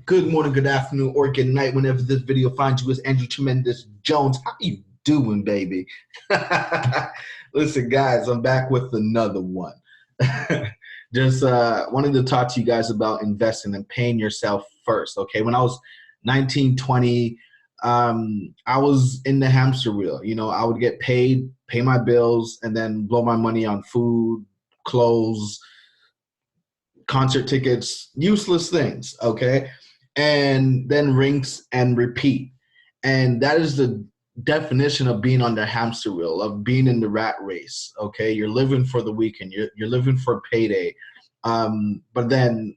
Good morning, good afternoon, or good night, whenever this video finds you. It's Andrew Tremendous Jones. How you doing, baby? Listen, guys, I'm back with another one. Just wanted to talk to you guys about investing and paying yourself first. Okay, when I was 19, 20, I was in the hamster wheel. You know, I would get paid, pay my bills, and then blow my money on food, clothes, concert tickets, useless things, okay? And then rinse and repeat. And that is the definition of being on the hamster wheel, of being in the rat race, okay? You're living for the weekend, you're living for payday. But then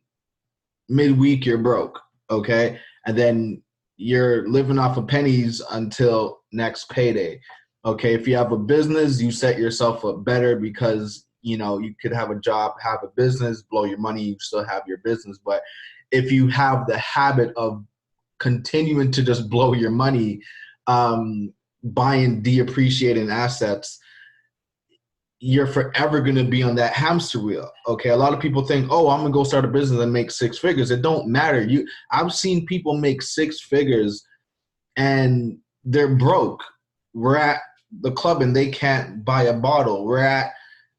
midweek, you're broke, okay? And then you're living off of pennies until next payday. Okay, if you have a business, you set yourself up better because you know you could have a job, have a business, blow your money, you still have your business. But if you have the habit of continuing to just blow your money, buying depreciating assets, you're forever going to be on that hamster wheel. Okay, a lot of people think, oh, I'm gonna go start a business and make six figures. It don't matter. I've seen people make six figures and they're broke. We're at the club and they can't buy a bottle. We're at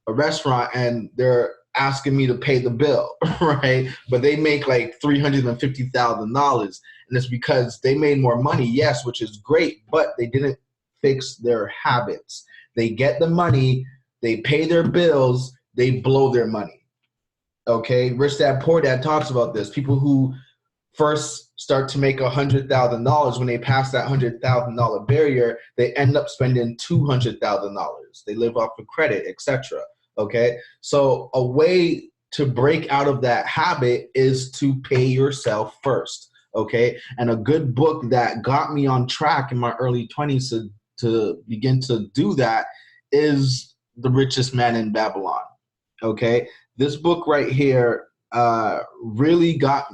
a restaurant and they're asking me to pay the bill, right? But they make like $350,000, and it's because they made more money, yes, which is great, but they didn't fix their habits. They get the money, they pay their bills, they blow their money. Okay, Rich Dad Poor Dad talks about this. People who first start to make $100,000, when they pass that $100,000 barrier, they end up spending $200,000. They live off of credit, etc. Okay, so a way to break out of that habit is to pay yourself first. Okay, and a good book that got me on track in my early 20s to begin to do that is The Richest Man in Babylon. Okay, this book right here really got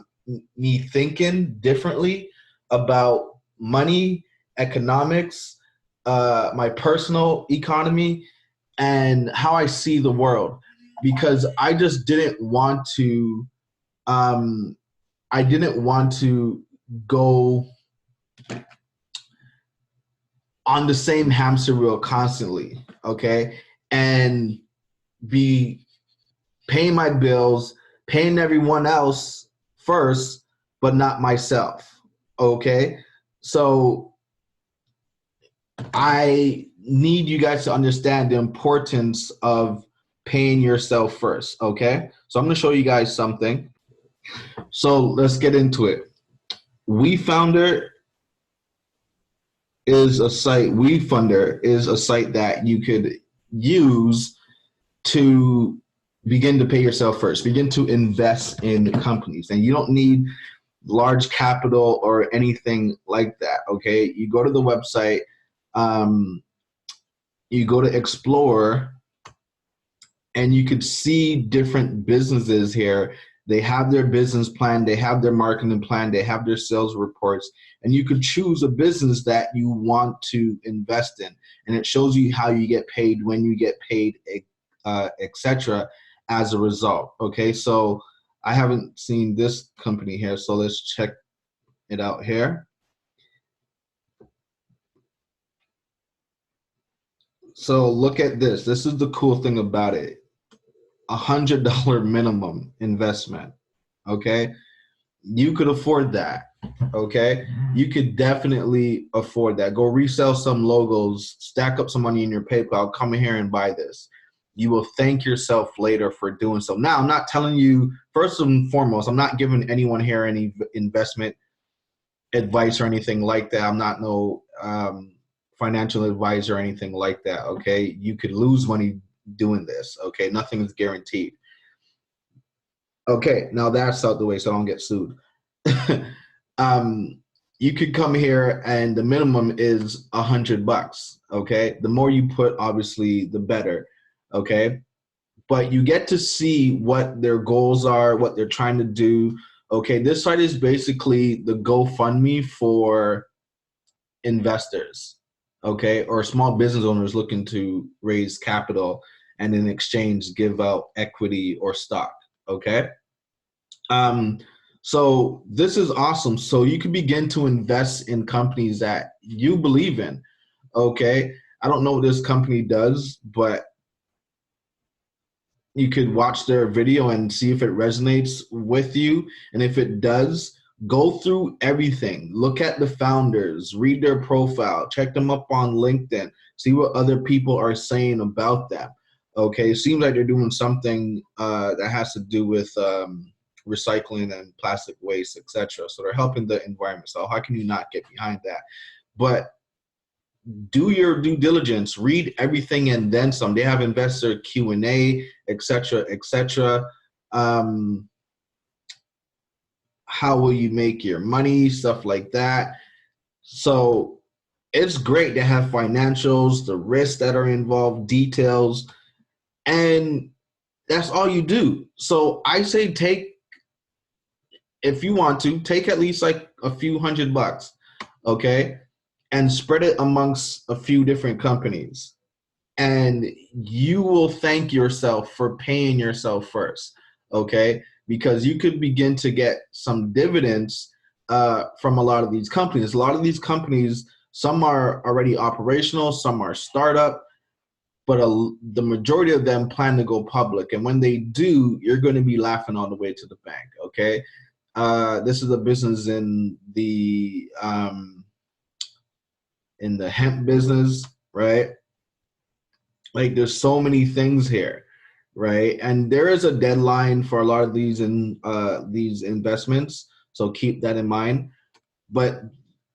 me thinking differently about money, economics, my personal economy, and how I see the world. Because I just didn't want to, I didn't want to go on the same hamster wheel constantly, okay, and be paying my bills, paying everyone else first, but not myself. Okay. So I need you guys to understand the importance of paying yourself first. Okay. So I'm going to show you guys something. So let's get into it. WeFunder is a site. WeFunder is a site that you could use to begin to pay yourself first, begin to invest in companies. And you don't need large capital or anything like that, okay? You go to the website, you go to explore, and you could see different businesses here. They have their business plan, they have their marketing plan, they have their sales reports, and you could choose a business that you want to invest in. And it shows you how you get paid, when you get paid, etc. as a result. Okay, so I haven't seen this company here, so let's check it out here. So look at this. This is the cool thing about it. $100 minimum investment. Okay, you could afford that. Okay, you could definitely afford that. Go resell some logos, stack up some money in your PayPal, come in here and buy this. You will thank yourself later for doing so. Now, I'm not telling you, first and foremost, I'm not giving anyone here any investment advice or anything like that. I'm not no financial advisor or anything like that, okay? You could lose money doing this, okay? Nothing is guaranteed. Okay, now that's out the way so I don't get sued. You could come here and the minimum is $100, okay? The more you put, obviously, the better. Okay, but you get to see what their goals are, what they're trying to do. Okay, this site is basically the GoFundMe for investors, okay, or small business owners looking to raise capital and in exchange give out equity or stock. Okay, So this is awesome. So you can begin to invest in companies that you believe in. Okay. I don't know what this company does, but you could watch their video and see if it resonates with you. And if it does, go through everything. Look at the founders, read their profile, check them up on LinkedIn, see what other people are saying about them. Okay, it seems like they're doing something that has to do with recycling and plastic waste, etc. So they're helping the environment. So how can you not get behind that? But do your due diligence, read everything and then some. They have investor Q&A, et cetera, et cetera. How will you make your money, stuff like that. So it's great to have financials, the risks that are involved, details, and that's all you do. So I say take, if you want to, take at least like a few $100, okay? And spread it amongst a few different companies. And you will thank yourself for paying yourself first, okay? Because you could begin to get some dividends from a lot of these companies. A lot of these companies, some are already operational, some are startup, but the majority of them plan to go public. And when they do, you're going to be laughing all the way to the bank, okay? This is a business in the hemp business, right? Like there's so many things here, right? And there is a deadline for a lot of these investments, so keep that in mind. But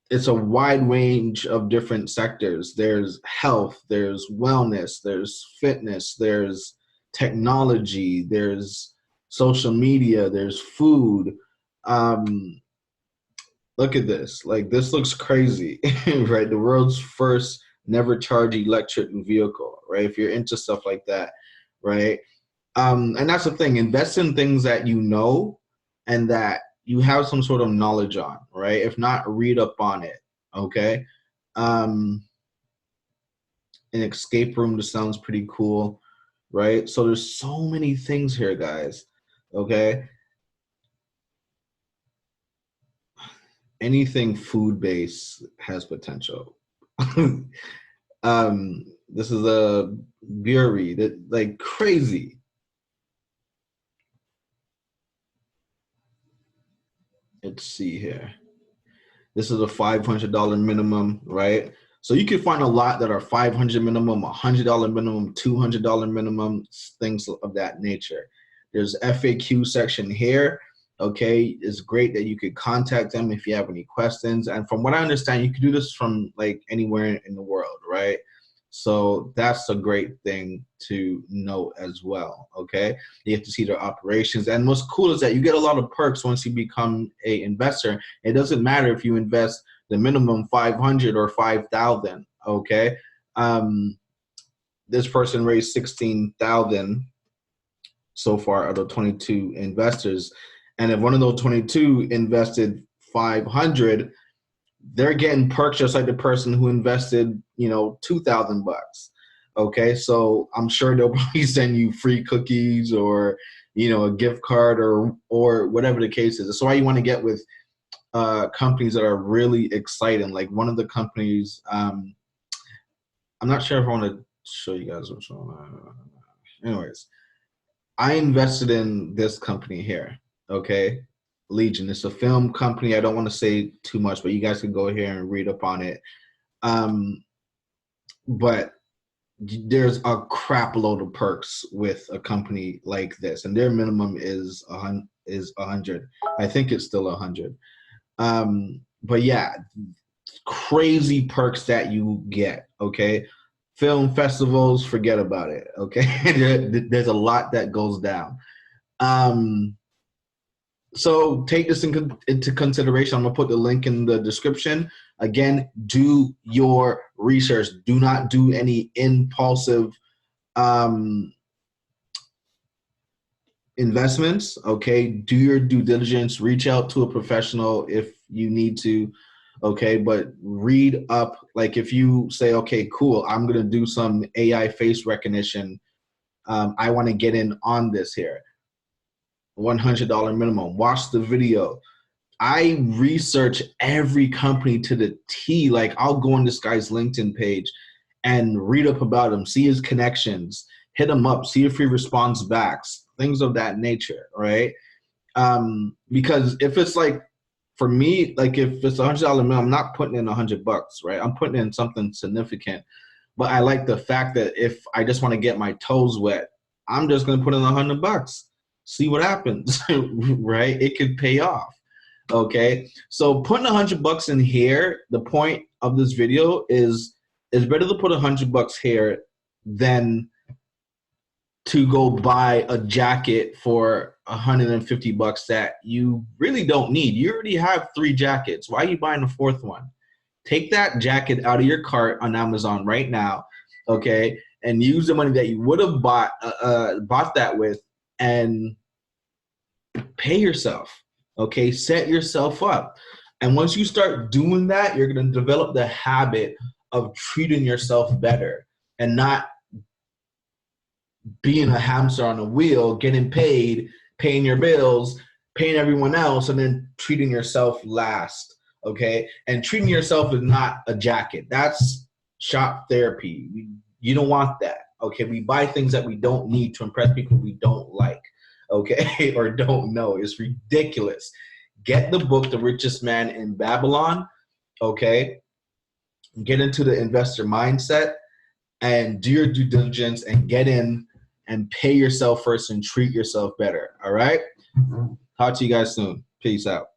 it's a wide range of different sectors. There's health, there's wellness, there's fitness, there's technology, there's social media, there's food. Look at this. Like this looks crazy, right? The world's first never charge electric vehicle, right? If you're into stuff like that, right? And that's the thing. Invest in things that you know and that you have some sort of knowledge on, right? If not, read up on it. Okay. An escape room just sounds pretty cool, right? So there's so many things here, guys. Okay. Anything food based has potential. This is a brewery that like crazy. Let's see here. This is a $500 minimum, right? So you can find a lot that are 500 minimum, $100 minimum, $200 minimum, things of that nature. There's FAQ section here. Okay, it's great that you could contact them if you have any questions. And from what I understand, you can do this from like anywhere in the world, right? So that's a great thing to know as well. Okay, you have to see their operations, and what's cool is that you get a lot of perks once you become a investor. It doesn't matter if you invest the minimum 500 or 5,000. Okay, this person raised 16,000 so far out of 22 investors, and if one of those 22 invested 500, they're getting perks just like the person who invested, $2,000. Okay, so I'm sure they'll probably send you free cookies or, a gift card or whatever the case is. That's why you want to get with companies that are really exciting. Like one of the companies, I'm not sure if I want to show you guys what's on. Anyways, I invested in this company here. Okay, Legion. It's a film company. I don't want to say too much, but you guys can go here and read up on it. But there's a crap load of perks with a company like this, and their minimum is 100. I think it's still 100. But yeah, crazy perks that you get. Okay, film festivals, forget about it. Okay, there's a lot that goes down. So take this into consideration. I'm gonna put the link in the description. Again, do your research. Do not do any impulsive investments. Okay, do your due diligence. Reach out to a professional if you need to. Okay, but read up. Like if you say, okay, cool, I'm gonna do some AI face recognition. I want to get in on this here. $100 minimum. Watch the video. I research every company to the T. Like, I'll go on this guy's LinkedIn page and read up about him, see his connections, hit him up, see if he responds back, things of that nature, right? Because if it's like, for me, like if it's $100 minimum, I'm not putting in $100, right? I'm putting in something significant. But I like the fact that if I just want to get my toes wet, I'm just going to put in $100, see what happens, right? It could pay off. Okay, so putting $100 in here, the point of this video is it's better to put $100 here than to go buy a jacket for $150 that you really don't need. You already have 3 jackets. Why are you buying a 4th one? Take that jacket out of your cart on Amazon right now, okay, and use the money that you would have bought that with and pay yourself. Okay, set yourself up. And once you start doing that, you're going to develop the habit of treating yourself better and not being a hamster on a wheel, getting paid, paying your bills, paying everyone else, and then treating yourself last. Okay, and treating yourself is not a jacket. That's shop therapy. You don't want that. Okay, we buy things that we don't need to impress people we don't like. Okay, or don't know. It's ridiculous. Get the book, The Richest Man in Babylon, okay? Get into the investor mindset and do your due diligence and get in and pay yourself first and treat yourself better, all right? Talk to you guys soon. Peace out.